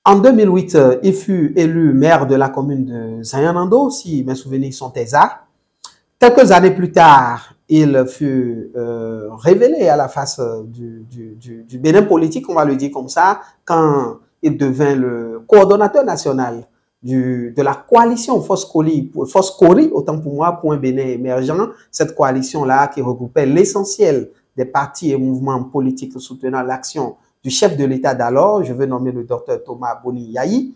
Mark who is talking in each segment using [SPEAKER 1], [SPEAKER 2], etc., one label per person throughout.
[SPEAKER 1] En 2008, il fut élu maire de la commune de Zayanando, si mes souvenirs sont exacts. Quelques années plus tard, il fut révélé à la face du Bénin politique, on va le dire comme ça, quand il devint le coordonnateur national de la coalition Foscori, autant pour moi, pour un Bénin émergent, cette coalition-là qui regroupait l'essentiel des partis et mouvements politiques soutenant l'action du chef de l'État d'alors, je veux nommer le docteur Thomas Boni Yayi.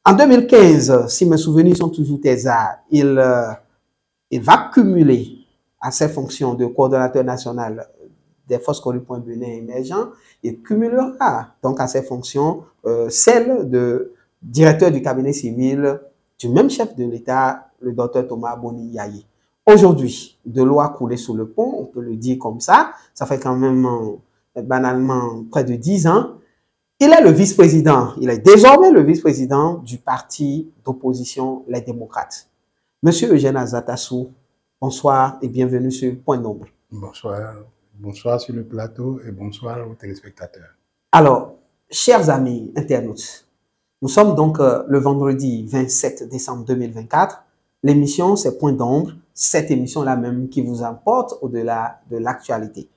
[SPEAKER 1] En 2015, si mes souvenirs sont toujours exacts, il va cumuler à ses fonctions de coordonnateur national des Foscori.Bénin émergents, il cumulera donc à ses fonctions celle de directeur du cabinet civil du même chef de l'État, le docteur Thomas Boni Yayi. Aujourd'hui, de l'eau a coulé sous le pont, on peut le dire comme ça fait quand même banalement près de 10 ans. Il est le vice-président, il est désormais le vice-président du parti d'opposition Les Démocrates. Monsieur Eugène Azatassou, bonsoir et bienvenue sur Point d'Ombre.
[SPEAKER 2] Bonsoir. Bonsoir sur le plateau et bonsoir aux téléspectateurs.
[SPEAKER 1] Alors, chers amis internautes, nous sommes donc le vendredi 27 décembre 2024. L'émission, c'est Point d'Ombre, cette émission-là même qui vous emporte au-delà de l'actualité.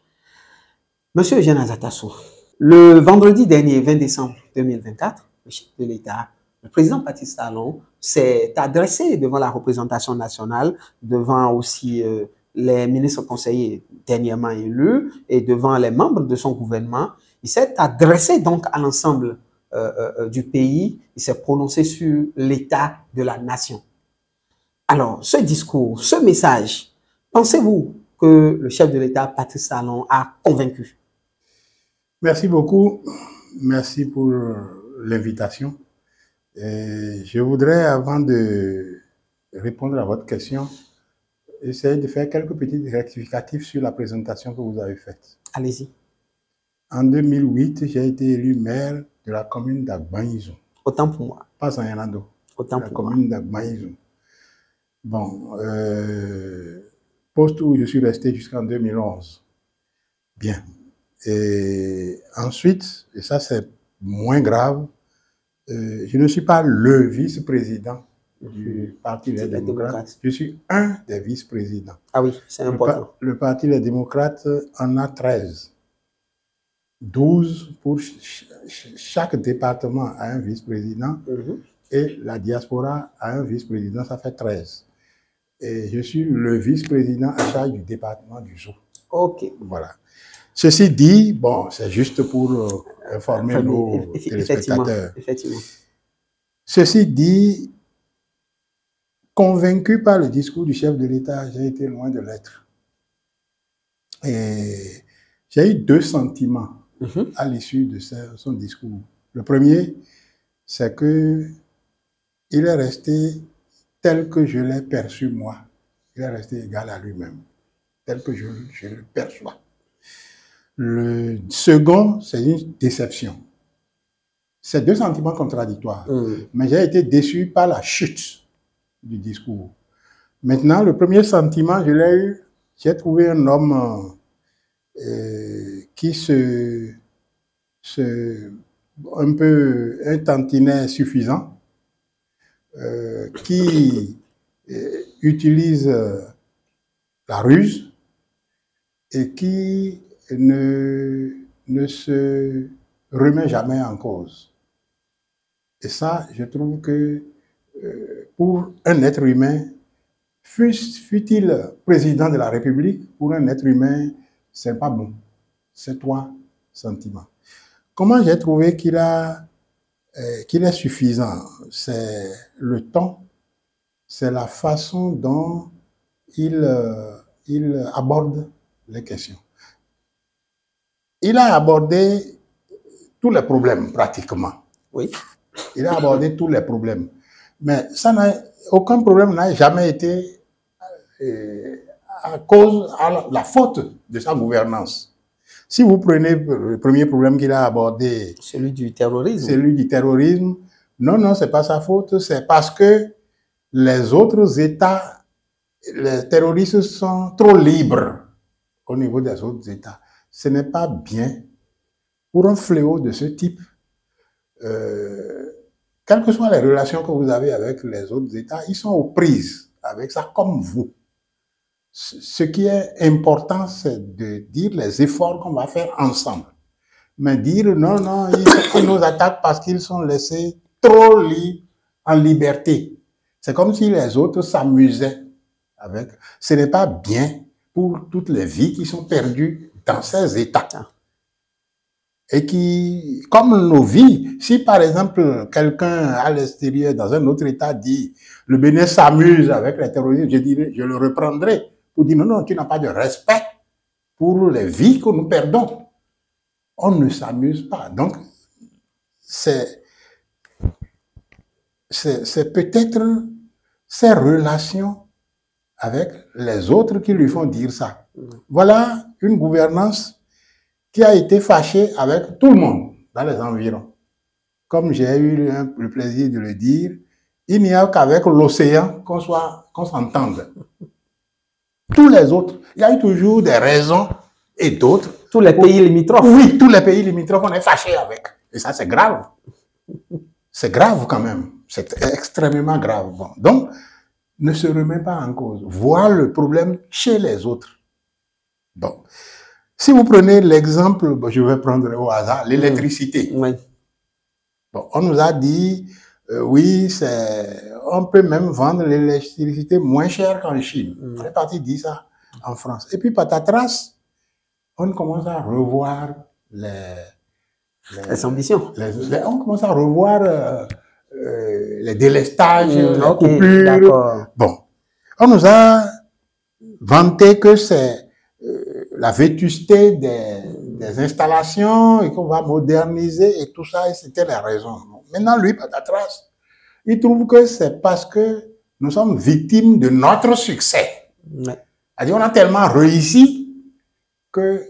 [SPEAKER 1] Monsieur Eugène Azatassou, le vendredi dernier, 20 décembre 2024, le chef de l'État, le président Patrice Talon, s'est adressé devant la représentation nationale, devant aussi les ministres conseillers dernièrement élus et devant les membres de son gouvernement. Il s'est adressé donc à l'ensemble du pays, il s'est prononcé sur l'état de la nation. Alors, ce discours, ce message, pensez-vous que le chef de l'État, Patrice Talon, a convaincu?
[SPEAKER 2] Merci beaucoup. Merci pour l'invitation. Je voudrais, avant de répondre à votre question, essayer de faire quelques petits rectificatifs sur la présentation que vous avez faite.
[SPEAKER 1] Allez-y.
[SPEAKER 2] En 2008, j'ai été élu maire de la commune d'Agbaïzou.
[SPEAKER 1] Autant pour moi.
[SPEAKER 2] Pas Zayanando.
[SPEAKER 1] Autant pour moi.
[SPEAKER 2] La commune d'Agbaïzou. Bon, poste où je suis resté jusqu'en 2011. Bien. Et ensuite, et ça c'est moins grave, je ne suis pas le vice-président du Parti Les Démocrates. Je suis un des vice-présidents.
[SPEAKER 1] Ah oui, c'est important.
[SPEAKER 2] Le Parti Les Démocrates en a 13. 12 pour chaque département a un vice-président et la diaspora a un vice-président, ça fait 13. Et je suis le vice-président à charge du département du Zou.
[SPEAKER 1] Ok.
[SPEAKER 2] Voilà. Ceci dit, bon, c'est juste pour informer nos téléspectateurs.
[SPEAKER 1] Effectivement.
[SPEAKER 2] Ceci dit, convaincu par le discours du chef de l'État, j'ai été loin de l'être. Et j'ai eu deux sentiments à l'issue de son discours. Le premier, c'est que il est resté tel que je l'ai perçu moi. Il est resté égal à lui-même, tel que je le perçois. Le second, c'est une déception. C'est deux sentiments contradictoires. Mais j'ai été déçu par la chute du discours. Maintenant, le premier sentiment, je l'ai eu, j'ai trouvé un homme qui un peu un tantinet suffisant, qui utilise la ruse et qui ne se remet jamais en cause. Et ça, je trouve que pour un être humain, fût-il président de la République, pour un être humain, c'est pas bon. C'est trois sentiments. Comment j'ai trouvé qu'il est suffisant? C'est le ton, c'est la façon dont il aborde les questions. Il a abordé tous les problèmes, pratiquement.
[SPEAKER 1] Oui.
[SPEAKER 2] Il a abordé tous les problèmes. Mais aucun problème n'a jamais été à la faute de sa gouvernance. Si vous prenez le premier problème qu'il a abordé,
[SPEAKER 1] celui du terrorisme.
[SPEAKER 2] Celui du terrorisme, non, c'est pas sa faute, c'est parce que les autres États, les terroristes sont trop libres au niveau des autres États. Ce n'est pas bien pour un fléau de ce type quelles que soient les relations que vous avez avec les autres États, ils sont aux prises avec ça comme vous. Ce qui est important, c'est de dire les efforts qu'on va faire ensemble. Mais dire non, non, ils nous attaquent parce qu'ils sont laissés trop en liberté. C'est comme si les autres s'amusaient avec. Ce n'est pas bien pour toutes les vies qui sont perdues dans ces États. Et qui, comme nos vies, si par exemple quelqu'un à l'extérieur, dans un autre État, dit le Bénin s'amuse avec les terroristes, je le reprendrai pour dire non, non, tu n'as pas de respect pour les vies que nous perdons. On ne s'amuse pas. Donc, c'est peut-être ces relations avec les autres qui lui font dire ça. Voilà une gouvernance qui a été fâchée avec tout le monde dans les environs. Comme j'ai eu le plaisir de le dire, il n'y a qu'avec l'océan qu'on s'entende. Tous les autres, il y a eu toujours des raisons et d'autres.
[SPEAKER 1] Tous les pays limitrophes.
[SPEAKER 2] Oui, tous les pays limitrophes, on est fâchés avec. Et ça, c'est grave. C'est grave quand même. C'est extrêmement grave. Bon. Donc, ne se remet pas en cause. Voir le problème chez les autres. Bon. Si vous prenez l'exemple, je vais prendre au hasard, l'électricité.
[SPEAKER 1] Oui.
[SPEAKER 2] Bon, on nous a dit, oui, on peut même vendre l'électricité moins cher qu'en Chine. On est parti dire ça en France. Et puis, patatras, on commence à revoir
[SPEAKER 1] les ambitions.
[SPEAKER 2] On commence à revoir les délestages, les coupures. Bon, on nous a vanté que c'est la vétusté des installations et qu'on va moderniser et tout ça, et c'était la raison. Maintenant, lui, patatras, il trouve que c'est parce que nous sommes victimes de notre succès. C'est-à-dire, on a tellement réussi que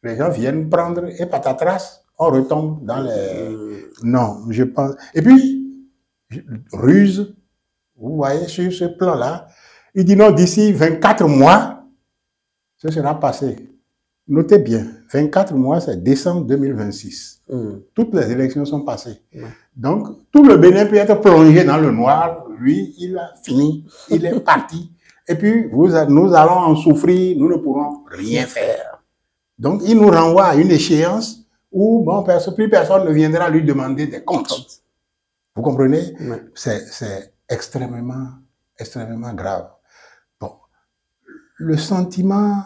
[SPEAKER 2] les gens viennent prendre et patatras, on retombe dans les... Non, je pense... Et puis, ruse, vous voyez, sur ce plan-là, il dit non, d'ici 24 mois, ce sera passé. Notez bien, 24 mois, c'est décembre 2026. Toutes les élections sont passées. Donc, tout le Bénin peut être plongé dans le noir. Lui, il a fini, il est parti. Et puis, nous allons en souffrir, nous ne pourrons rien faire. Donc, il nous renvoie à une échéance où, bon, plus personne ne viendra lui demander des comptes. Vous comprenez? C'est extrêmement grave. Bon, le sentiment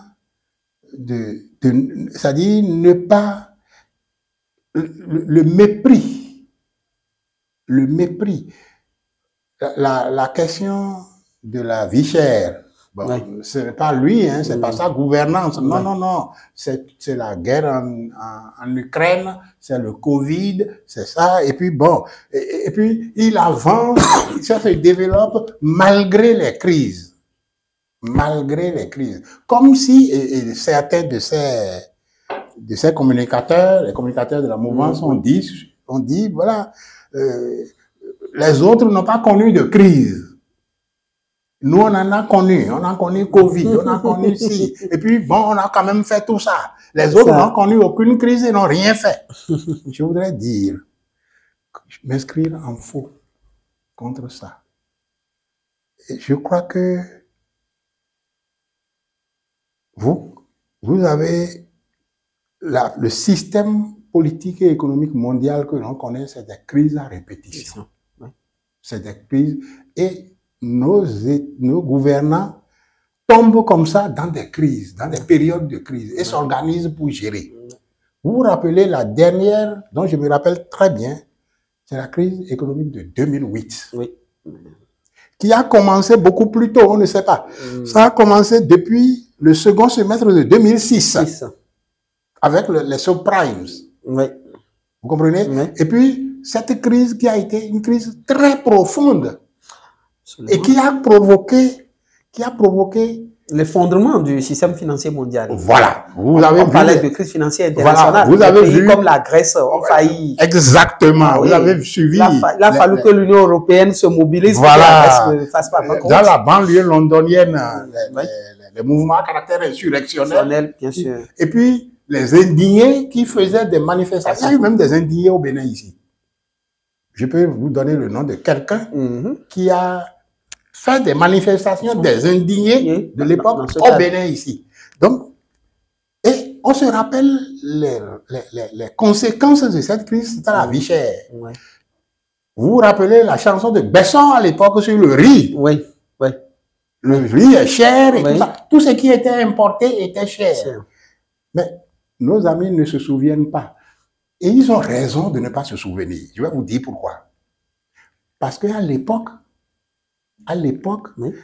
[SPEAKER 2] c'est-à-dire ne pas... Le mépris. Le mépris. La question de la vie chère, bon, ce n'est pas lui, hein, c'est pas sa gouvernance. Non, non, non. C'est la guerre en Ukraine, c'est le Covid, c'est ça. Et puis, bon, et puis, il avance, ça se développe malgré les crises. Malgré les crises. Comme si certains de ces communicateurs, les communicateurs de la mouvance ont dit, voilà, les autres n'ont pas connu de crise. Nous, on en a connu. On a connu Covid, on a connu ci. Et puis, bon, on a quand même fait tout ça. Les autres n'ont connu aucune crise et n'ont rien fait. Je voudrais dire, m'inscrire en faux contre ça. Et je crois que vous avez le système politique et économique mondial que l'on connaît, c'est des crises à répétition. C'est des crises. Et nos gouvernants tombent comme ça dans des crises, dans des périodes de crise et s'organisent pour gérer. Vous vous rappelez la dernière, dont je me rappelle très bien, c'est la crise économique de 2008. Oui. Qui a commencé beaucoup plus tôt, on ne sait pas. Ça a commencé depuis le second semestre de 2006, avec les subprimes. Oui. Vous comprenez? Oui. Et puis, cette crise qui a été une crise très profonde. Absolument. Et qui a provoqué
[SPEAKER 1] l'effondrement du système financier mondial.
[SPEAKER 2] Voilà.
[SPEAKER 1] On parlait de crise financière internationale.
[SPEAKER 2] Voilà. Vous avez vu
[SPEAKER 1] comme la Grèce ont failli.
[SPEAKER 2] Exactement. Ah, oui. Vous avez suivi.
[SPEAKER 1] Il a fallu que l'Union européenne se mobilise
[SPEAKER 2] voilà.
[SPEAKER 1] pour que la Grèce ne fasse pas compte.
[SPEAKER 2] Dans la banlieue londonienne, les mouvements à caractère insurrectionnel.
[SPEAKER 1] Bien sûr.
[SPEAKER 2] Et puis, les indignés qui faisaient des manifestations. Il y a eu même des indignés au Bénin ici. je peux vous donner le nom de quelqu'un qui a fait des manifestations des indignés de l'époque au Bénin ici. Donc, et on se rappelle les conséquences de cette crise, c'était la vie chère. Ouais. Vous vous rappelez la chanson de Besson à l'époque sur le riz?
[SPEAKER 1] Oui, oui.
[SPEAKER 2] Le riz est cher et tout ça. Tout ce qui était importé était cher. Mais nos amis ne se souviennent pas. Et ils ont raison de ne pas se souvenir. Je vais vous dire pourquoi. Parce qu'à l'époque,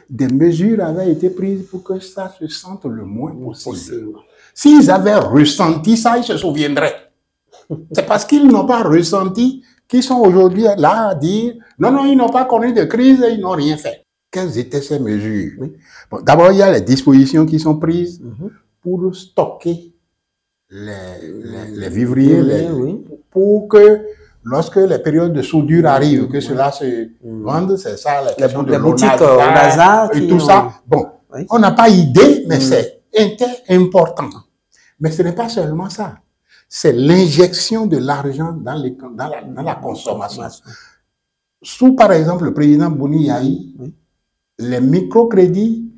[SPEAKER 2] des mesures avaient été prises pour que ça se sente le moins possible. S'ils avaient ressenti ça, ils se souviendraient. C'est parce qu'ils n'ont pas ressenti qu'ils sont aujourd'hui là à dire non, non, ils n'ont pas connu de crise et ils n'ont rien fait. Quelles étaient ces mesures? Bon, d'abord, il y a les dispositions qui sont prises pour stocker les vivriers, pour que lorsque les périodes de soudure arrivent, que cela se vende, c'est ça,
[SPEAKER 1] les boutiques au hasard
[SPEAKER 2] et tout ça. Bon, on n'a pas idée, mais c'était important. Mais ce n'est pas seulement ça. C'est l'injection de l'argent dans la consommation. Sous, par exemple, le président Boni Yahi, les microcrédits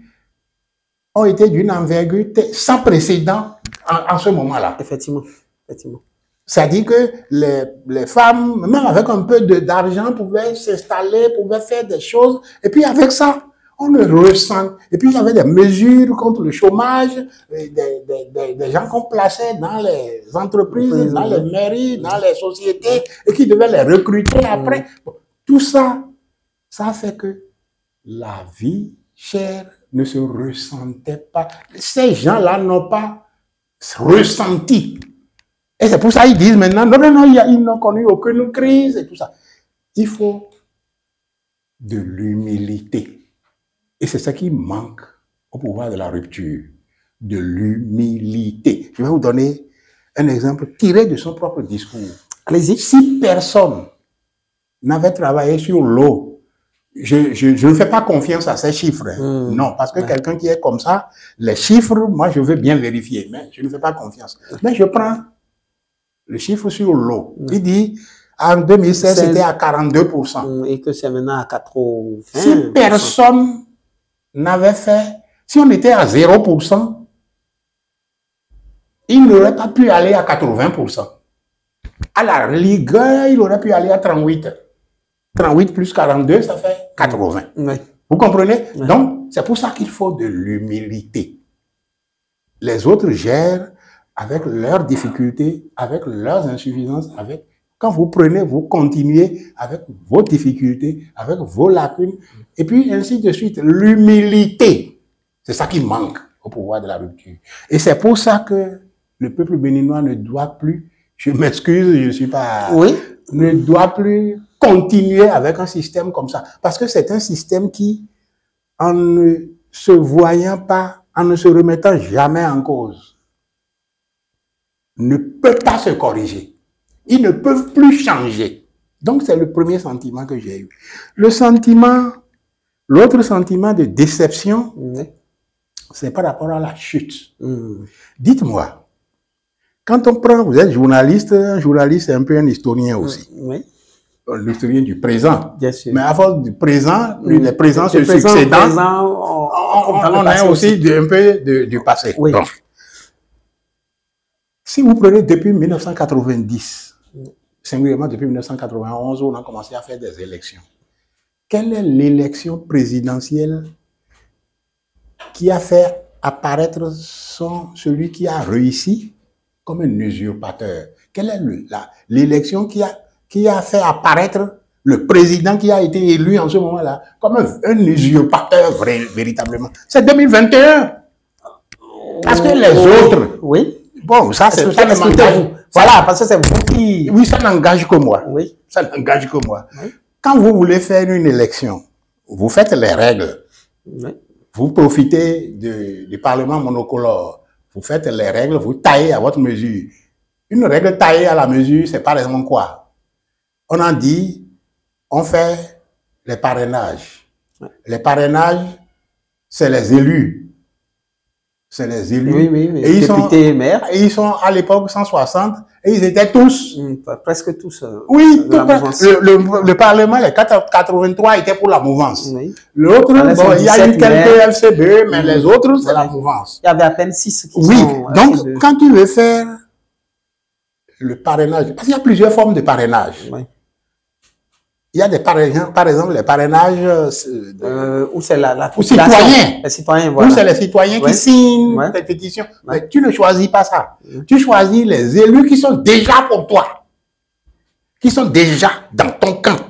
[SPEAKER 2] ont été d'une envergure sans précédent en ce moment-là.
[SPEAKER 1] Effectivement.
[SPEAKER 2] C'est-à-dire que les femmes, même avec un peu d'argent, pouvaient s'installer, pouvaient faire des choses. Et puis avec ça, on le ressent. Et puis il y avait des mesures contre le chômage, des gens qu'on plaçait dans les entreprises, dans les mairies, dans les sociétés, et qui devaient les recruter après. Bon, tout ça, ça fait que la vie chère ne se ressentait pas. Ces gens-là n'ont pas ressenti. Et c'est pour ça qu'ils disent maintenant, non, ils n'ont connu aucune crise et tout ça. Il faut de l'humilité. Et c'est ça qui manque au pouvoir de la rupture. De l'humilité. Je vais vous donner un exemple tiré de son propre discours.
[SPEAKER 1] Allez-y.
[SPEAKER 2] Si personne n'avait travaillé sur l'eau, je ne fais pas confiance à ces chiffres. Non, parce que quelqu'un qui est comme ça, les chiffres, moi je veux bien vérifier, mais je ne fais pas confiance. Mais je prends le chiffre sur l'eau. Il dit, en 2016, c'était à 42%.
[SPEAKER 1] Et que c'est maintenant à 80%.
[SPEAKER 2] Si personne n'avait fait, si on était à 0%, il n'aurait pas pu aller à 80%. À la rigueur, il aurait pu aller à 38%. 38 plus 42, ça fait 80. Vous comprenez? Donc, c'est pour ça qu'il faut de l'humilité. Les autres gèrent avec leurs difficultés, avec leurs insuffisances, quand vous prenez, vous continuez avec vos difficultés, avec vos lacunes, et puis ainsi de suite. L'humilité, c'est ça qui manque au pouvoir de la rupture. Et c'est pour ça que le peuple béninois ne doit plus, je m'excuse, je ne suis pas... ne doit plus continuer avec un système comme ça. Parce que c'est un système qui, en ne se voyant pas, en ne se remettant jamais en cause, ne peut pas se corriger. Ils ne peuvent plus changer. Donc, c'est le premier sentiment que j'ai eu. L'autre sentiment de déception, c'est par rapport à la chute. Dites-moi, quand on prend, vous êtes journaliste, un journaliste c'est un peu un historien aussi. L'historien du présent.
[SPEAKER 1] Bien sûr.
[SPEAKER 2] Mais à force du présent, les présents se succédant, on a aussi un peu du passé. Donc, si vous prenez depuis 1990, singulièrement depuis 1991, où on a commencé à faire des élections, quelle est l'élection présidentielle qui a fait apparaître celui qui a réussi comme un usurpateur? Quelle est l'élection qui a fait apparaître le président qui a été élu en ce moment-là comme un usurpateur véritablement? C'est 2021. Parce que les autres... Bon, ça, c'est ça n'engage.
[SPEAKER 1] Voilà, parce que c'est vous qui...
[SPEAKER 2] Oui, ça n'engage que moi. Ça n'engage que moi. Quand vous voulez faire une élection, vous faites les règles. Vous profitez du Parlement monocolore. Vous faites les règles, vous taillez à votre mesure. Une règle taillée à la mesure, c'est par exemple quoi? On a dit, on fait les parrainages. Les parrainages, c'est les élus. c'est les élus.
[SPEAKER 1] Oui, oui, oui.
[SPEAKER 2] Et
[SPEAKER 1] Députés, maires.
[SPEAKER 2] Et ils sont à l'époque 160 et ils étaient tous.
[SPEAKER 1] Presque tous.
[SPEAKER 2] Oui, le Parlement, les 83 étaient pour la mouvance. Oui. L'autre, bon, il y a eu quelques LCB, mais les autres, c'est la mouvance.
[SPEAKER 1] Il y avait à peine 6 qui
[SPEAKER 2] oui,
[SPEAKER 1] sont...
[SPEAKER 2] donc quand tu veux faire le parrainage, parce qu'il y a plusieurs formes de parrainage. Oui. Il y a des parrainages, par exemple, les parrainages
[SPEAKER 1] où c'est la
[SPEAKER 2] citoyens.
[SPEAKER 1] Les citoyens, voilà.
[SPEAKER 2] Où c'est les citoyens qui signent les pétitions. Mais tu ne choisis pas ça. Tu choisis les élus qui sont déjà pour toi. Qui sont déjà dans ton camp.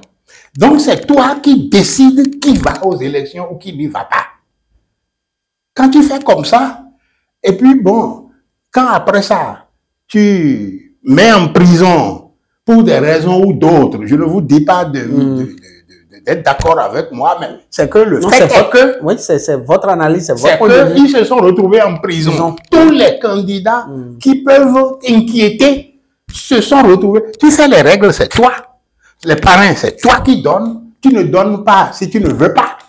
[SPEAKER 2] Donc, c'est toi qui décides qui va aux élections ou qui n'y va pas. Quand tu fais comme ça, et puis bon, quand après ça, tu mets en prison pour des raisons ou d'autres, je ne vous dis pas d'être d'accord avec moi, mais c'est que le fait est que...
[SPEAKER 1] Oui, c'est votre analyse, c'est votre
[SPEAKER 2] point de vue. Ils se sont retrouvés en prison. Tous les candidats qui peuvent inquiéter se sont retrouvés. Tu sais, les règles, c'est toi. Les parrains, c'est toi qui donnes. Tu ne donnes pas si tu ne veux pas.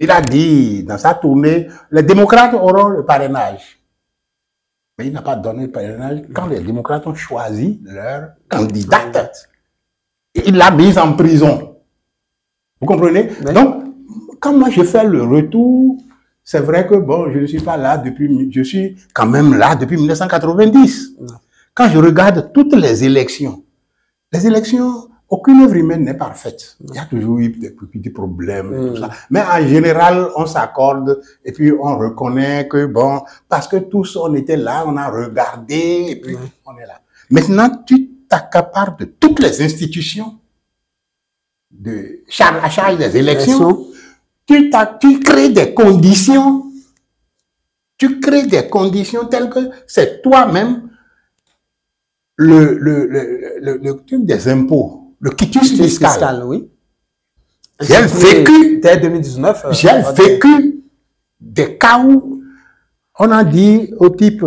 [SPEAKER 2] Il a dit dans sa tournée, les démocrates auront le parrainage. Mais il n'a pas donné le parrainage quand les démocrates ont choisi leur candidate. Il l'a mise en prison. Vous comprenez? Oui. Donc, quand moi je fais le retour, c'est vrai que bon, je ne suis pas là depuis, je suis quand même là depuis 1990. Oui. Quand je regarde toutes les élections, aucune œuvre humaine n'est parfaite. Il y a toujours eu des petits problèmes, tout ça. Mais en général, on s'accorde et puis on reconnaît que bon, parce que tous on était là, on a regardé et puis on est là. Maintenant, tu t'accapares de toutes les institutions à charge des élections. Tu crées des conditions. Tu crées des conditions telles que c'est toi-même le truc des impôts. Le quitus fiscal,
[SPEAKER 1] oui.
[SPEAKER 2] J'ai vécu,
[SPEAKER 1] dès 2019,
[SPEAKER 2] j'ai vécu des cas où on a dit au type,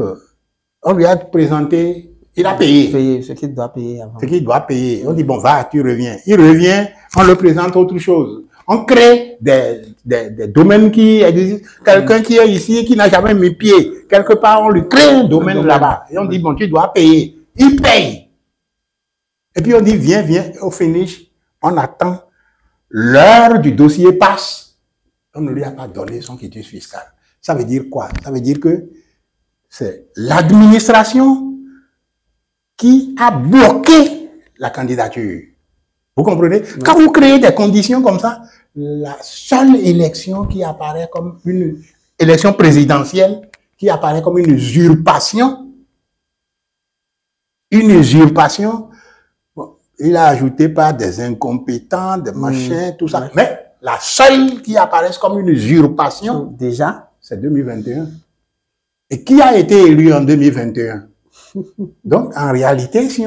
[SPEAKER 2] on lui a présenté, il a payé.
[SPEAKER 1] Ce qu'il doit payer avant.
[SPEAKER 2] Ce qu'il doit payer. On dit, bon, va, tu reviens. Il revient, on le présente autre chose. On crée des domaines qui existent. Quelqu'un qui est ici, qui n'a jamais mis pied, quelque part, on lui crée un domaine là-bas. Et on dit, bon, tu dois payer. Il paye. Et puis on dit, viens, au finish, on attend, l'heure du dossier passe. On ne lui a pas donné son quitus fiscal. Ça veut dire quoi? Ça veut dire que c'est l'administration qui a bloqué la candidature. Vous comprenez? Oui. Quand vous créez des conditions comme ça, la seule élection qui apparaît comme une élection présidentielle, qui apparaît comme une usurpation, bon, il a ajouté par des incompétents, des machins, tout ça. Mais la seule qui apparaît comme une usurpation,
[SPEAKER 1] déjà,
[SPEAKER 2] c'est 2021. Et qui a été élu en 2021? Donc, en réalité, si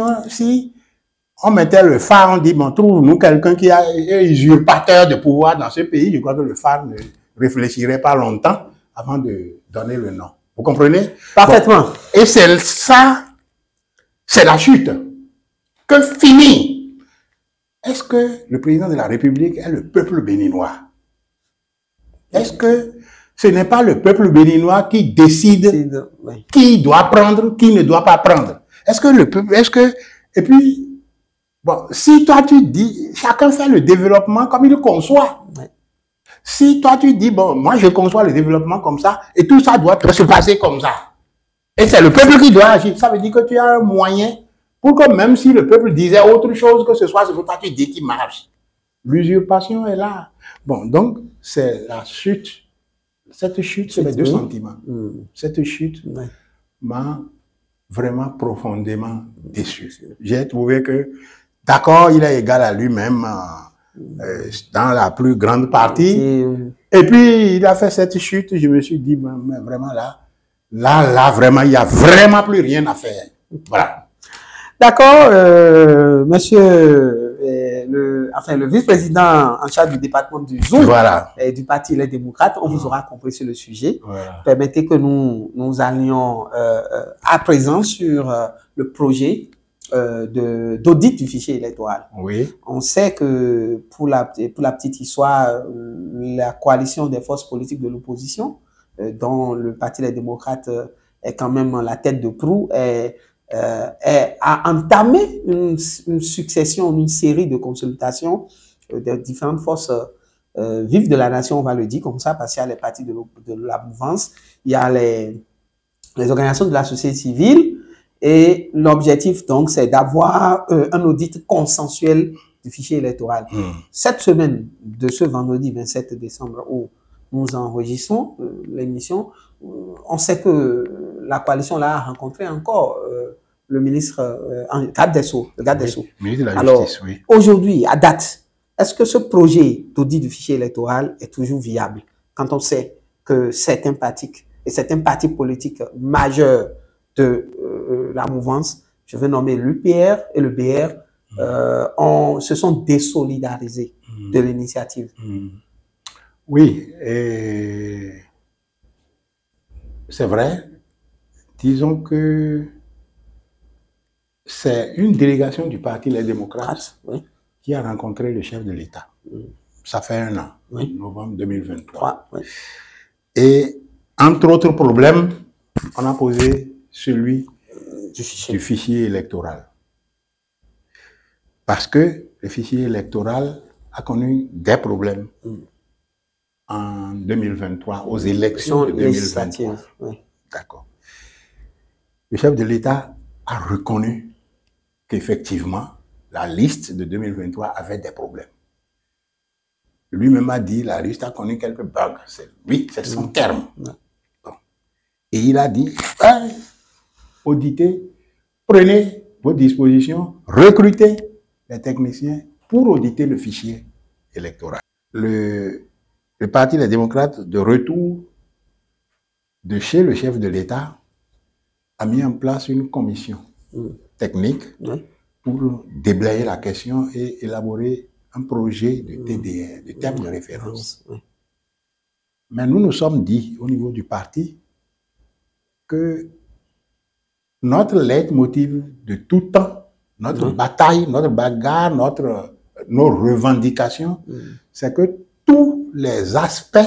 [SPEAKER 2] on mettait le phare, on dit, bon, trouve-nous quelqu'un qui est usurpateur de pouvoir dans ce pays, je crois que le phare ne réfléchirait pas longtemps avant de donner le nom. Vous comprenez?
[SPEAKER 1] Parfaitement.
[SPEAKER 2] Bon. Et c'est ça, c'est la chute. Que finit? Est-ce que le président de la République est le peuple béninois? Est-ce que ce n'est pas le peuple béninois qui décide qui doit prendre, qui ne doit pas prendre? Et puis, bon, si toi tu dis, chacun fait le développement comme il le conçoit. Si toi tu dis, bon, moi je conçois le développement comme ça, et tout ça doit se passer comme ça. Et c'est le peuple qui doit agir. Ça veut dire que tu as un moyen pour que même si le peuple disait autre chose que ce soit, c'est pour toi tu dis qu'il marche. L'usurpation est là. Bon, donc, c'est la chute. Cette chute, c'est les deux sentiments. Cette chute m'a vraiment profondément déçu. J'ai trouvé que, d'accord, il est égal à lui-même dans la plus grande partie. Et puis, il a fait cette chute. Je me suis dit, mais vraiment là, vraiment, il n'y a vraiment plus rien à faire. Voilà.
[SPEAKER 1] D'accord, monsieur le vice-président en charge du département du Zoum,
[SPEAKER 2] voilà,
[SPEAKER 1] et du Parti Les Démocrates, on vous aura compris sur le sujet. Voilà. Permettez que nous allions à présent sur le projet d'audit du fichier électoral.
[SPEAKER 2] Oui.
[SPEAKER 1] On sait que pour la petite histoire, la coalition des forces politiques de l'opposition dont le Parti des démocrates est quand même la tête de proue, a entamé une succession, une série de consultations de différentes forces vives de la nation, on va le dire comme ça, parce qu'il y a les partis de la mouvance, il y a les organisations de la société civile, et l'objectif, donc, c'est d'avoir un audit consensuel du fichier électoral. Cette semaine de ce vendredi 27 décembre où nous enregistrons l'émission, on sait que la coalition là a rencontré encore le ministre garde des Sceaux.
[SPEAKER 2] Ministre de la
[SPEAKER 1] Alors,
[SPEAKER 2] Justice, oui.
[SPEAKER 1] aujourd'hui, à date, est-ce que ce projet d'audit du fichier électoral est toujours viable quand on sait que certains partis politiques majeurs de la mouvance, je vais nommer l'UPR et le BR, se sont désolidarisés de l'initiative?
[SPEAKER 2] Oui, c'est vrai. Disons que c'est une délégation du Parti Les Démocrates qui a rencontré le chef de l'État. Ça fait 1 an, novembre 2023. Et entre autres problèmes, on a posé celui du fichier électoral. Parce que le fichier électoral a connu des problèmes en 2023, aux élections de 2023. D'accord. Le chef de l'État a reconnu qu'effectivement, la liste de 2023 avait des problèmes. Lui-même a dit, la liste a connu quelques bugs. Oui, c'est son terme. Bon. Et il a dit, auditez, prenez vos dispositions, recrutez les techniciens pour auditer le fichier électoral. Le Parti des démocrates, de retour de chez le chef de l'État, a mis en place une commission technique pour déblayer la question et élaborer un projet de TDR, de terme de référence. Mais nous nous sommes dit, au niveau du parti, que notre leitmotiv de tout temps, notre bataille, notre bagarre, nos revendications, c'est que tous les aspects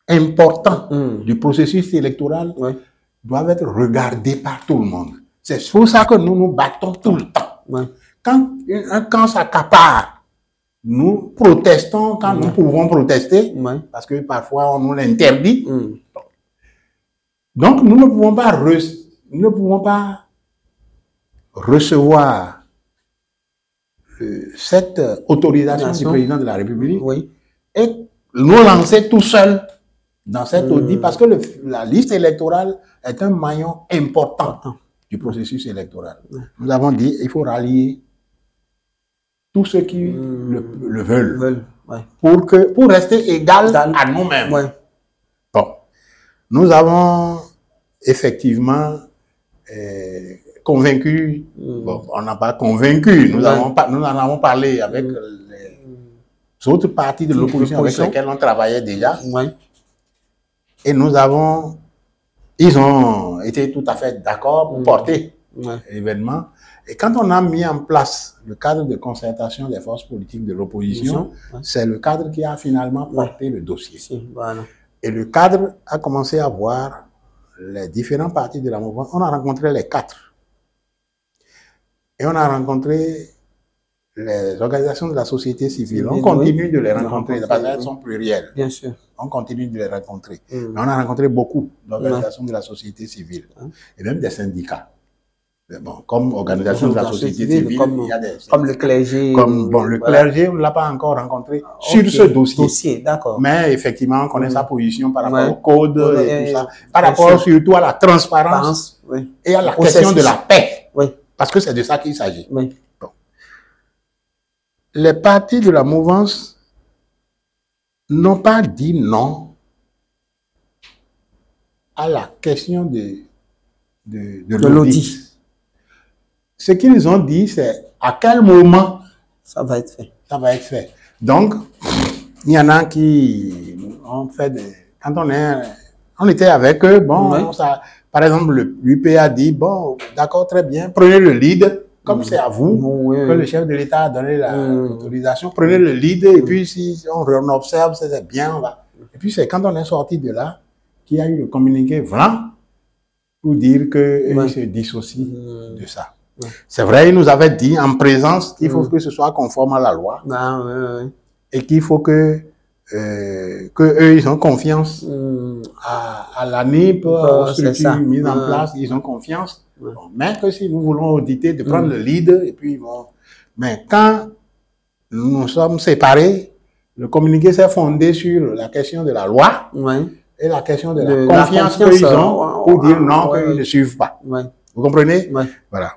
[SPEAKER 2] importants du processus électoral doivent être regardés par tout le monde. C'est pour ça que nous nous battons tout le temps. Quand un camp s'accapare, nous protestons quand nous pouvons protester, parce que parfois on nous l'interdit. Donc nous ne pouvons pas recevoir cette autorisation du président de la République et nous lancer tout seuls dans cet audit, parce que la liste électorale est un maillon important du processus électoral. Nous avons dit qu'il faut rallier tous ceux qui le veulent, pour rester égal à nous-mêmes. Bon, nous avons effectivement convaincu, bon, on n'a pas convaincu, nous en avons parlé avec les autres partis de l'opposition avec lesquels on travaillait déjà. Et ils ont été tout à fait d'accord pour porter l'événement. Et quand on a mis en place le cadre de concertation des forces politiques de l'opposition, c'est le cadre qui a finalement porté le dossier. Et le cadre a commencé à voir les différents partis de la mouvement. On a rencontré les 4. Et on a rencontré les organisations de la société civile. On continue de les rencontrer, parce qu'elles sont plurielles.
[SPEAKER 1] Bien sûr.
[SPEAKER 2] On continue de les rencontrer. Mais on a rencontré beaucoup d'organisations de la société civile, et même des syndicats. Bon, comme organisation de la société civile, il y a des...
[SPEAKER 1] Comme le clergé.
[SPEAKER 2] Le clergé, on ne l'a pas encore rencontré sur ce dossier. Mais effectivement, on connaît sa position par rapport au code et tout ça. Par rapport surtout à la transparence et à la question de la paix. Parce que c'est de ça qu'il s'agit. Bon. Les partis de la mouvance n'ont pas dit non à la question de l'audit. Ce qu'ils ont dit, c'est à quel moment
[SPEAKER 1] ça va être fait.
[SPEAKER 2] Ça va être fait. Donc, il y en a qui ont fait des... Quand on était avec eux, bon, par exemple, l'UP a dit, bon, d'accord, très bien, prenez le lead, comme c'est à vous que le chef de l'État a donné l'autorisation, prenez le lead, et puis si on observe, c'est bien, Et puis c'est quand on est sorti de là qu'il y a eu le communiqué blanc pour dire qu'ils se dissocient de ça. C'est vrai, il nous avait dit en présence qu'il faut que ce soit conforme à la loi et qu'il faut que eux, ils ont confiance à la NIP, aux structures mises en place, ils ont confiance. Bon, mais que si nous voulons auditer, de prendre le lead, et puis bon. Mais quand nous nous sommes séparés, le communiqué s'est fondé sur la question de la loi et la question de la confiance qu'ils ont pour dire non, qu'ils ne suivent pas. Vous comprenez? Voilà.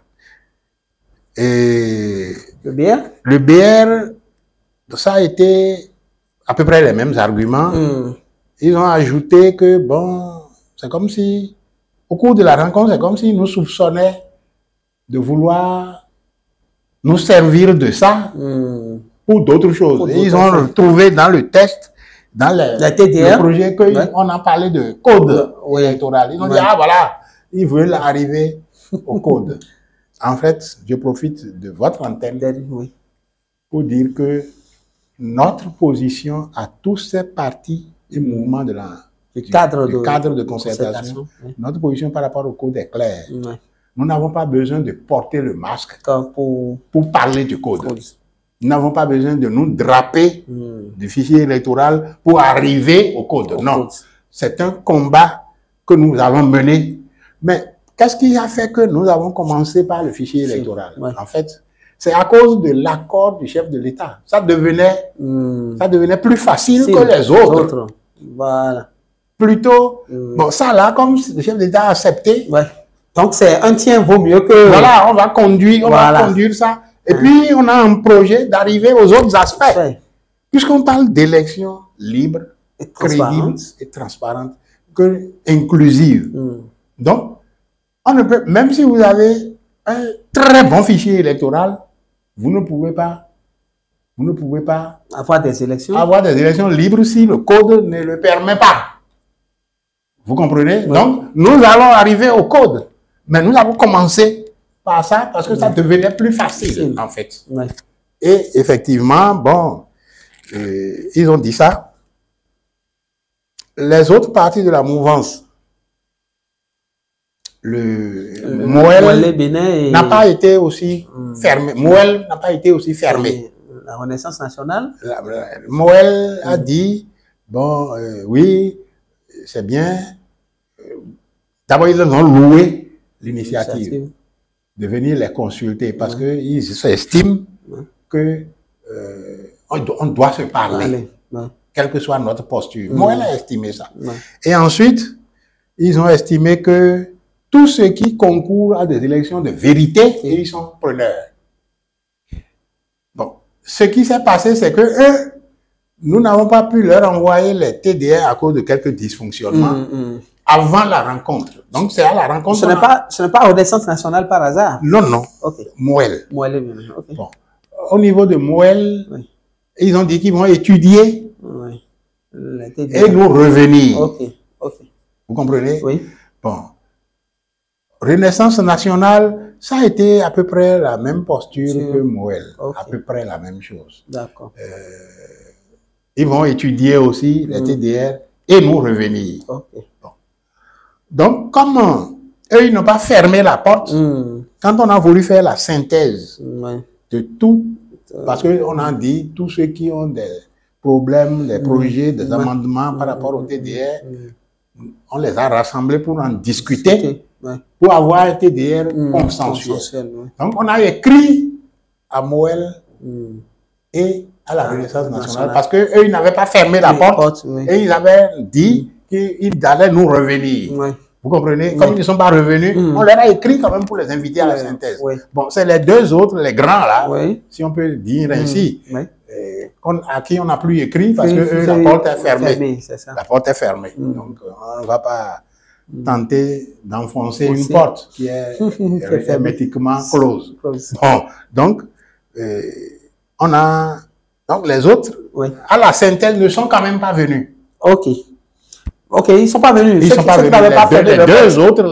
[SPEAKER 2] Et
[SPEAKER 1] le BR?
[SPEAKER 2] Le BR, ça a été à peu près les mêmes arguments. Ils ont ajouté que, bon, c'est comme si, au cours de la rencontre, c'est comme s'ils nous soupçonnaient de vouloir nous servir de ça pour d'autres choses. Et ils ont retrouvé dans le test, dans le projet, qu'on a parlé de code électoral. Ils ont dit, ah voilà, ils veulent arriver au code. En fait, je profite de votre antenne pour dire que notre position à tous ces partis et mouvements du cadre de concertation, notre position par rapport au code est claire. Nous n'avons pas besoin de porter le masque pour parler du code. Nous n'avons pas besoin de nous draper du fichier électoral pour arriver au code. Non, c'est un combat que nous allons mener. Mais qu'est-ce qui a fait que nous avons commencé par le fichier électoral? En fait, c'est à cause de l'accord du chef de l'État. Ça devenait plus facile que les autres.
[SPEAKER 1] Voilà.
[SPEAKER 2] Plutôt, bon, ça là, comme le chef d'État a accepté.
[SPEAKER 1] Donc, c'est un tien vaut mieux que...
[SPEAKER 2] Voilà, on va conduire ça. Et puis, on a un projet d'arriver aux autres aspects. Puisqu'on parle d'élections libres, crédibles et transparentes, inclusives. Donc, on ne peut, même si vous avez un très bon fichier électoral, vous ne pouvez pas
[SPEAKER 1] avoir des élections
[SPEAKER 2] libres si le code ne le permet pas. Vous comprenez? Donc, nous allons arriver au code. Mais nous avons commencé par ça parce que ça devenait plus facile, en fait. Et effectivement, bon, ils ont dit ça. Les autres parties de la mouvance, le Moël n'a pas été aussi fermé. Moël n'a pas été aussi fermé.
[SPEAKER 1] La Renaissance nationale?
[SPEAKER 2] Moël a dit, bon, oui, c'est bien. D'abord, ils ont loué l'initiative de venir les consulter parce qu'ils estiment que on doit se parler, quelle que soit notre posture. Moël a estimé ça. Et ensuite, ils ont estimé que tous ceux qui concourent à des élections de vérité, ils sont preneurs. Bon, ce qui s'est passé, c'est que eux, nous n'avons pas pu leur envoyer les TDR à cause de quelques dysfonctionnements avant la rencontre. Donc, c'est à la rencontre.
[SPEAKER 1] Ce n'est pas Renaissance nationale par hasard?
[SPEAKER 2] Non, non. Moël. Bon. Au niveau de Moël, ils ont dit qu'ils vont étudier et nous revenir. Vous comprenez? Bon. Renaissance nationale, ça a été à peu près la même posture que Moël. À peu près la même chose.
[SPEAKER 1] D'accord.
[SPEAKER 2] Ils vont étudier aussi les TDR et nous revenir. Bon. Donc, comme eux, ils n'ont pas fermé la porte, quand on a voulu faire la synthèse de tout, parce qu'on a dit, tous ceux qui ont des problèmes, des projets, des amendements par rapport au TDR, on les a rassemblés pour en discuter, pour avoir un TDR consensuel. Donc, on a écrit à Moël et à la Renaissance nationale, parce qu'eux, ils n'avaient pas fermé la porte, et ils avaient dit qu'ils allaient nous revenir. Vous comprenez? Comme ils ne sont pas revenus, on leur a écrit quand même pour les inviter à la synthèse. Bon, c'est les deux autres, les grands là, si on peut dire ainsi, à qui on n'a plus écrit parce que la porte est fermée. La porte est fermée. Donc, on ne va pas tenter d'enfoncer une porte qui est hermétiquement close. Bon, donc, donc les autres, à la synthèse, ne sont quand même pas venus.
[SPEAKER 1] Ok, ils ne sont pas venus.
[SPEAKER 2] Ils ne sont pas venus. Les deux autres,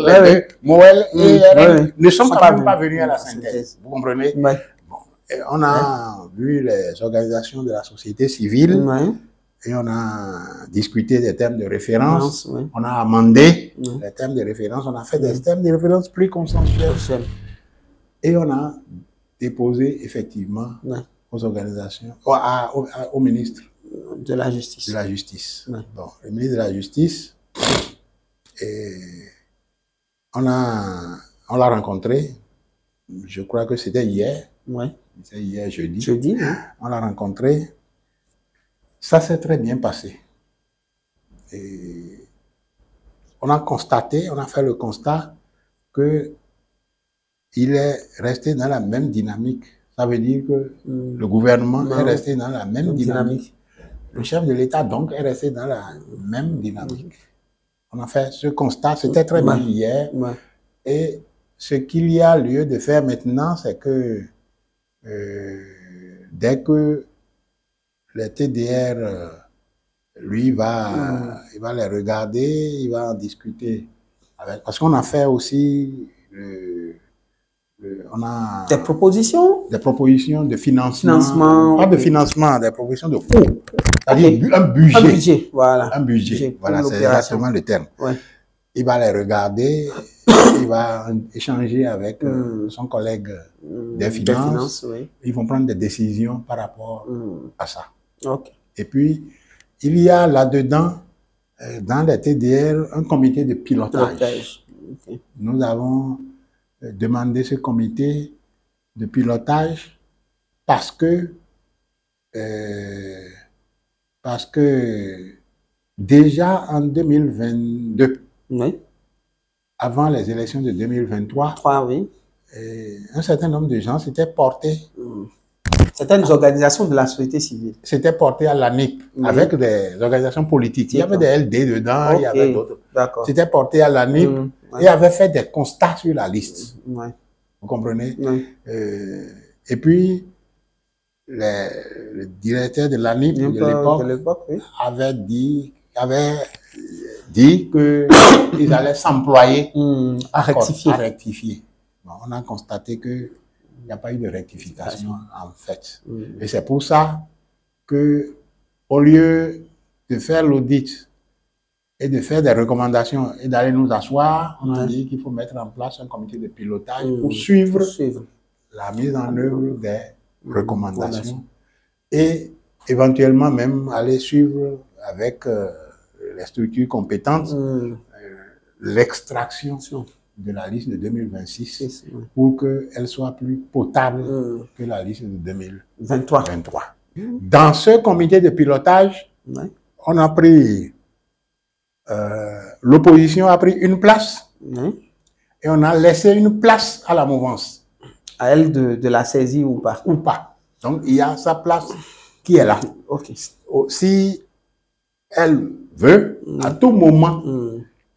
[SPEAKER 2] Moël et RN, ne sont quand même pas venus à la synthèse. Vous comprenez? Bon, on a vu les organisations de la société civile et on a discuté des termes de référence,
[SPEAKER 1] Oui.
[SPEAKER 2] on a amendé les termes de référence, on a fait des termes de référence plus consensuels et on a déposé effectivement aux organisations, au ministre
[SPEAKER 1] de la Justice.
[SPEAKER 2] De la Justice. Bon, le ministre de la Justice, et on l'a rencontré, je crois que c'était hier.
[SPEAKER 1] Oui.
[SPEAKER 2] C'était hier, jeudi.
[SPEAKER 1] Jeudi, oui.
[SPEAKER 2] On l'a rencontré. Ça s'est très bien passé. Et on a constaté, on a fait le constat que il est resté dans la même dynamique. Ça veut dire que le gouvernement est resté dans la même dynamique. Le chef de l'État, donc, est resté dans la même dynamique. On a fait ce constat, c'était très bien hier. Et ce qu'il y a lieu de faire maintenant, c'est que dès que les TDR, lui, il va les regarder, il va en discuter avec. Parce qu'on a fait aussi, on a
[SPEAKER 1] des propositions de
[SPEAKER 2] financement. Pas de financement, des propositions de coût. C'est-à-dire un budget.
[SPEAKER 1] Un budget, voilà.
[SPEAKER 2] Un budget, voilà, c'est exactement le terme.
[SPEAKER 1] Ouais.
[SPEAKER 2] Il va les regarder, il va échanger avec son collègue des finances.
[SPEAKER 1] Oui.
[SPEAKER 2] Ils vont prendre des décisions par rapport à ça.
[SPEAKER 1] Okay.
[SPEAKER 2] Et puis, il y a là-dedans, dans les TDR, un comité de pilotage. Okay. Nous avons demandé ce comité de pilotage parce que déjà en 2022, avant les élections de 2023, un certain nombre de gens s'étaient portés.
[SPEAKER 1] Certaines organisations de la société civile.
[SPEAKER 2] C'était porté à l'ANIP avec des organisations politiques. Il y avait des LD dedans, il y avait d'autres. C'était porté à l'ANIP et avait fait des constats sur la liste. Vous comprenez? Et puis, le directeur de l'ANIP de l'époque avait dit qu'ils allaient s'employer
[SPEAKER 1] à
[SPEAKER 2] rectifier. Bon, on a constaté que il n'y a pas eu de rectification en fait. Et c'est pour ça que, au lieu de faire l'audit et de faire des recommandations et d'aller nous asseoir, on a dit qu'il faut mettre en place un comité de pilotage pour suivre la mise en œuvre des recommandations et éventuellement même aller suivre avec les structures compétentes l'extraction de la liste de 2026 pour qu'elle soit plus potable que la liste de 2023. Dans ce comité de pilotage, on a pris, l'opposition a pris une place et on a laissé une place à la mouvance.
[SPEAKER 1] À elle de la saisir ou pas?
[SPEAKER 2] Ou pas. Donc, il y a sa place qui est là. Si elle veut, à tout moment,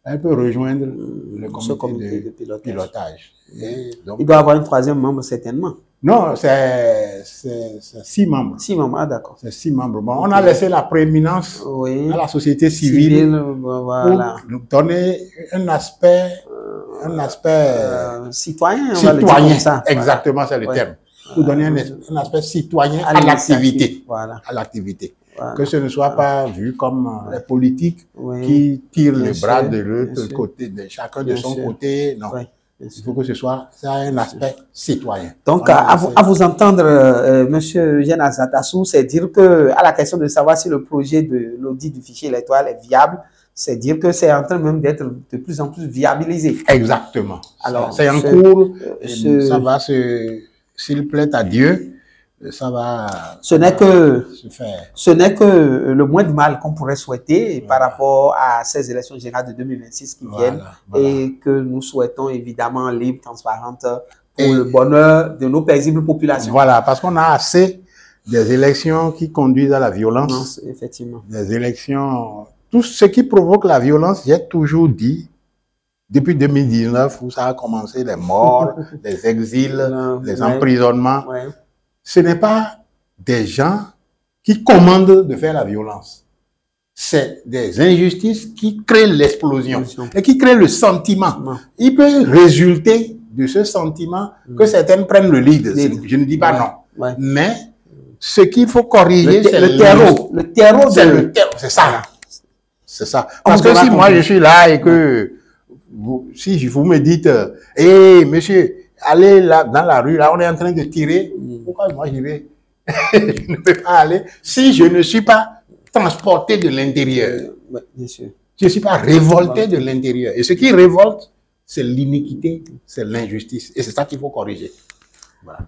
[SPEAKER 2] elle peut rejoindre le comité de pilotage. Et donc,
[SPEAKER 1] il doit avoir un troisième membre, certainement.
[SPEAKER 2] Non, c'est 6 membres.
[SPEAKER 1] 6 membres, ah d'accord.
[SPEAKER 2] C'est 6 membres. Bon, on a laissé la prééminence à la société civile
[SPEAKER 1] voilà,
[SPEAKER 2] pour nous donner un aspect
[SPEAKER 1] citoyen.
[SPEAKER 2] Citoyen, ça, exactement, voilà. C'est le terme. Pour donner un aspect citoyen à l'activité.
[SPEAKER 1] Voilà.
[SPEAKER 2] À l'activité. Voilà. Que ce ne soit pas vu comme les politiques qui tirent le bras de l'autre côté, de chacun de son côté. Non. Il faut que ce soit un aspect citoyen.
[SPEAKER 1] Donc, à vous entendre, Monsieur Eugène Azatassou, c'est dire que, à la question de savoir si le projet de l'audit du fichier électoral est viable, c'est dire que c'est en train même d'être de plus en plus viabilisé.
[SPEAKER 2] Exactement. Alors, c'est en cours, ça va s'il plaît à Dieu, ça va
[SPEAKER 1] se
[SPEAKER 2] faire.
[SPEAKER 1] Ce n'est que le moins de mal qu'on pourrait souhaiter par rapport à ces élections générales de 2026 qui viennent et que nous souhaitons évidemment libres, transparentes pour le bonheur de nos paisibles populations.
[SPEAKER 2] Voilà, parce qu'on a assez des élections qui conduisent à la violence.
[SPEAKER 1] Non, effectivement.
[SPEAKER 2] Des élections, tout ce qui provoque la violence, j'ai toujours dit, depuis 2019 où ça a commencé, les morts, les exils, les emprisonnements. Ce n'est pas des gens qui commandent de faire la violence. C'est des injustices qui créent l'explosion et qui créent le sentiment. Il peut résulter de ce sentiment que certaines prennent le lead. Je ne dis pas non. Mais Ce qu'il faut corriger, c'est
[SPEAKER 1] le terreau. Le terreau,
[SPEAKER 2] c'est le terreau. C'est ça. C'est ça. Parce que si moi je suis là et que si vous me dites, hé monsieur, allez là dans la rue, là on est en train de tirer, pourquoi moi j'y vais? Je ne peux pas aller si je ne suis pas transporté de l'intérieur.
[SPEAKER 1] Bien sûr.
[SPEAKER 2] Je ne suis pas révolté de l'intérieur. Et ce qui révolte, c'est l'iniquité, c'est l'injustice. Et c'est ça qu'il faut corriger. Voilà.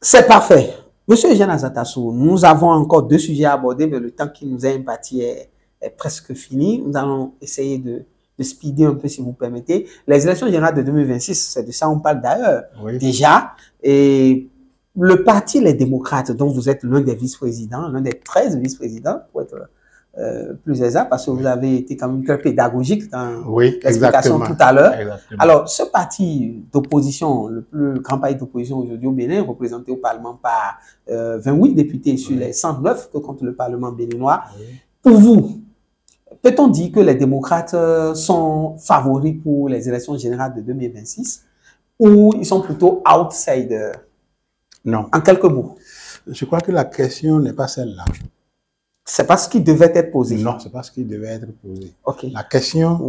[SPEAKER 1] C'est parfait. Monsieur Eugène Azatassou, nous avons encore 2 sujets à aborder, mais le temps qui nous est imparti est presque fini. Nous allons essayer de speeder un peu, si vous permettez. Les élections générales de 2026, c'est de ça on parle d'ailleurs, déjà. Et le parti Les Démocrates, dont vous êtes l'un des vice-présidents, l'un des 13 vice-présidents, pour être plus exact, parce que vous avez été quand même très pédagogique dans l'explication tout à l'heure. Alors, ce parti d'opposition, le plus grand parti d'opposition aujourd'hui au Bénin, représenté au Parlement par 28 députés sur les 109 que compte le Parlement béninois, pour vous, peut-on dire que les démocrates sont favoris pour les élections générales de 2026 ou ils sont plutôt outsiders?
[SPEAKER 2] Non.
[SPEAKER 1] En quelques mots.
[SPEAKER 2] Je crois que la question n'est pas celle-là.
[SPEAKER 1] C'est pas ce qui devait être posé.
[SPEAKER 2] Non, c'est pas ce qui devait être posé.
[SPEAKER 1] Okay.
[SPEAKER 2] La question,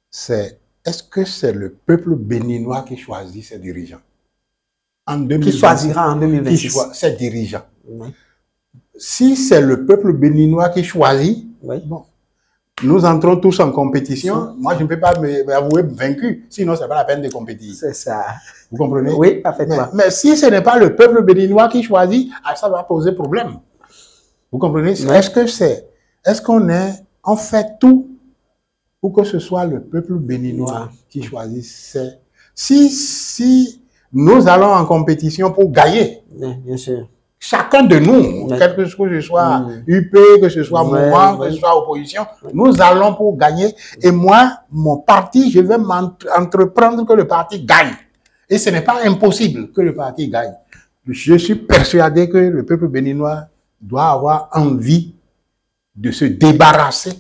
[SPEAKER 2] c'est est-ce que c'est le peuple béninois qui choisit ses dirigeants en 2026,
[SPEAKER 1] qui choisira en 2026
[SPEAKER 2] ses dirigeants? Si c'est le peuple béninois qui choisit, bon, nous entrons tous en compétition. Moi, je ne peux pas m'avouer vaincu, sinon ce n'est pas la peine de compétir.
[SPEAKER 1] C'est ça.
[SPEAKER 2] Vous comprenez?
[SPEAKER 1] Oui, parfaitement.
[SPEAKER 2] Mais si ce n'est pas le peuple béninois qui choisit, ça va poser problème. Vous comprenez? Est-ce qu'on fait tout pour que ce soit le peuple béninois qui choisisse? Si nous allons en compétition pour gagner,
[SPEAKER 1] bien sûr.
[SPEAKER 2] Chacun de nous, quelque chose que ce soit UP, que ce soit mouvement, que ce soit opposition, nous allons pour gagner. Et moi, mon parti, je vais m'entreprendre que le parti gagne. Et ce n'est pas impossible que le parti gagne. Je suis persuadé que le peuple béninois doit avoir envie de se débarrasser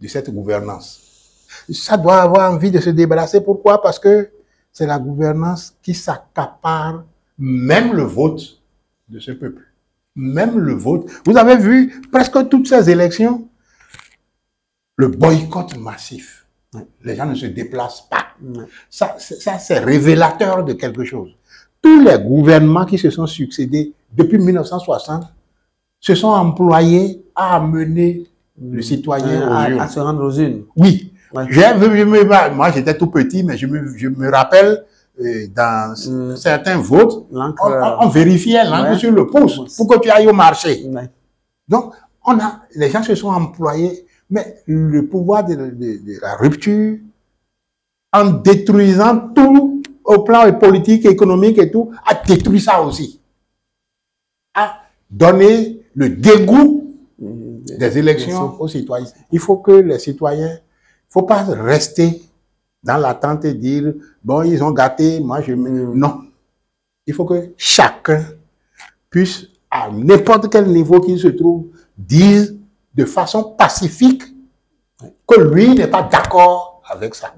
[SPEAKER 2] de cette gouvernance. Ça doit avoir envie de se débarrasser. Pourquoi? Parce que c'est la gouvernance qui s'accapare même le vote de ce peuple. Même le vote. Vous avez vu presque toutes ces élections, le boycott massif. Les gens ne se déplacent pas. Ça c'est révélateur de quelque chose. Tous les gouvernements qui se sont succédés depuis 1960 se sont employés à amener le citoyen aux urnes.
[SPEAKER 1] À se rendre aux urnes.
[SPEAKER 2] Oui. Moi, j'étais tout petit, mais je me rappelle dans certains votes, on vérifiait l'encre sur le pouce pour que tu ailles au marché. Donc, les gens se sont employés, mais le pouvoir de la rupture, en détruisant tout au plan politique, économique et tout, a détruit ça aussi. A donné le dégoût des élections aux citoyens. Il faut que les citoyens, il ne faut pas rester dans l'attente et dire, bon, ils ont gâté, moi je... Non. Il faut que chacun puisse, à n'importe quel niveau qu'il se trouve, dire de façon pacifique que lui n'est pas d'accord avec ça.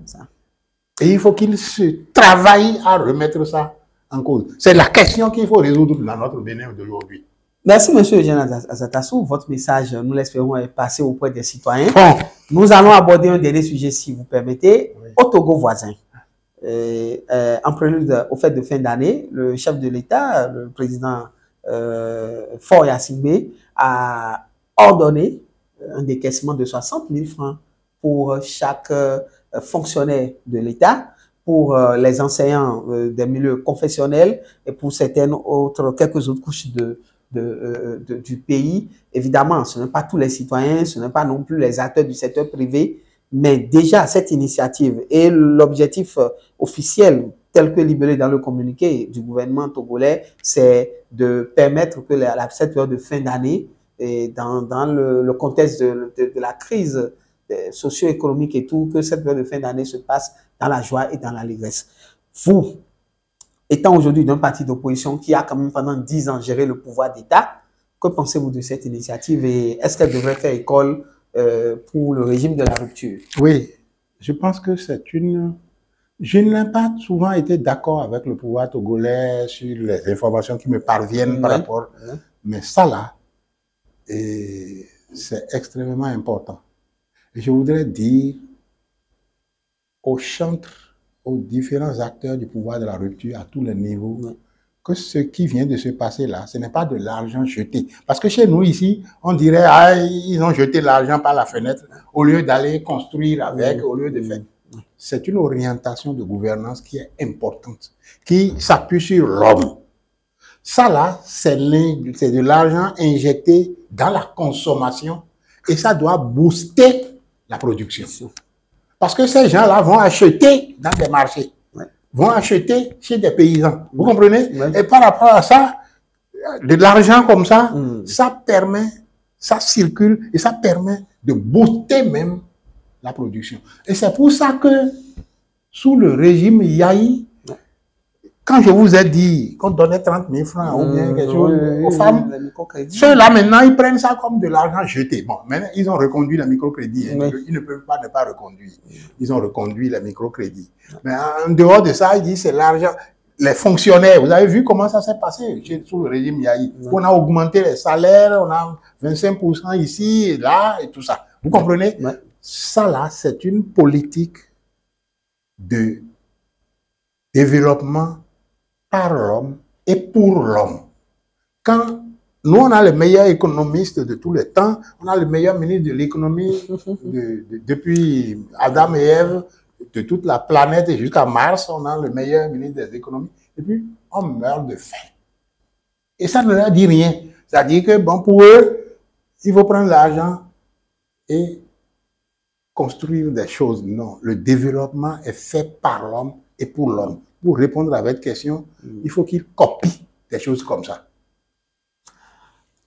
[SPEAKER 2] Et il faut qu'il se travaille à remettre ça en cause. C'est la question qu'il faut résoudre dans notre Bénin d'aujourd'hui.
[SPEAKER 1] Merci, M. Eugène Azatassou. Votre message, nous l'espérons, est passé auprès des citoyens. Bon. Nous allons aborder un dernier sujet, si vous permettez, au Togo voisin. En prélude au fait de fin d'année, le chef de l'État, le président Faure Gnassingbé, a ordonné un décaissement de 60 000 francs pour chaque fonctionnaire de l'État, pour les enseignants des milieux confessionnels et pour certaines autres, quelques autres couches du pays. Évidemment, ce n'est pas tous les citoyens, ce n'est pas non plus les acteurs du secteur privé, mais déjà cette initiative et l'objectif officiel tel que libellé dans le communiqué du gouvernement togolais, c'est de permettre que cette période de fin d'année, dans le contexte de la crise socio-économique et tout, que cette période de fin d'année se passe dans la joie et dans l'allégresse. Vous, étant aujourd'hui d'un parti d'opposition qui a quand même pendant 10 ans géré le pouvoir d'État, que pensez-vous de cette initiative et est-ce qu'elle devrait faire école pour le régime de la rupture?
[SPEAKER 2] Oui, je pense que c'est une... Je n'ai pas souvent été d'accord avec le pouvoir togolais sur les informations qui me parviennent par rapport... Mais ça là, c'est extrêmement important. Et je voudrais dire aux chantres, aux différents acteurs du pouvoir de la rupture à tous les niveaux, que ce qui vient de se passer là, ce n'est pas de l'argent jeté. Parce que chez nous ici, on dirait, ah, ils ont jeté l'argent par la fenêtre, au lieu d'aller construire avec, au lieu de faire. C'est une orientation de gouvernance qui est importante, qui s'appuie sur l'homme. Ça là, c'est de l'argent injecté dans la consommation et ça doit booster la production. Parce que ces gens-là vont acheter dans des marchés, vont acheter chez des paysans. Vous comprenez? Et par rapport à ça, de l'argent comme ça, ça permet, ça circule et ça permet de booster même la production. Et c'est pour ça que sous le régime Yahi, quand je vous ai dit qu'on donnait 30 000 francs ou bien quelque chose aux femmes, ceux-là maintenant, ils prennent ça comme de l'argent jeté. Bon, maintenant, ils ont reconduit le microcrédit. Hein, ils ne peuvent pas ne pas reconduire. Ils ont reconduit le microcrédit. Mais en dehors de ça, ils disent c'est l'argent. Les fonctionnaires, vous avez vu comment ça s'est passé sous le régime Yahi. On a augmenté les salaires, on a 25% ici et là et tout ça. Vous comprenez? Ça là, c'est une politique de développement par l'homme et pour l'homme. Quand nous, on a le meilleur économiste de tous les temps, on a le meilleur ministre de l'économie depuis Adam et Ève, de toute la planète et jusqu'à Mars, on a le meilleur ministre des économies. Et puis, on meurt de faim. Et ça ne leur dit rien. C'est-à-dire que, bon, pour eux, il faut prendre l'argent et construire des choses. Non, le développement est fait par l'homme et pour l'homme. Pour répondre à votre question, il faut qu'il copie des choses comme ça.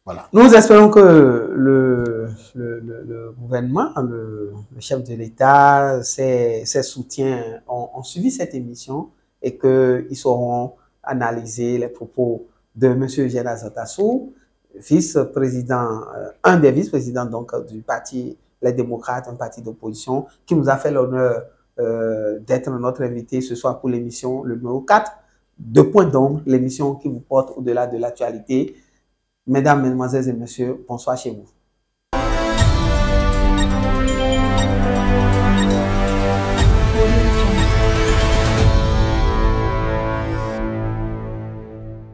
[SPEAKER 2] Voilà.
[SPEAKER 1] Nous espérons que le gouvernement, le chef de l'État, ses soutiens ont suivi cette émission et qu'ils sauront analyser les propos de M. Gérard Tassou, vice-président, un des vice-présidents donc du parti Les Démocrates, un parti d'opposition, qui nous a fait l'honneur d'être notre invité ce soir pour l'émission le numéro 4 de Point d'Ombre, l'émission qui vous porte au-delà de l'actualité. Mesdames, Mesdemoiselles et Messieurs, bonsoir chez vous.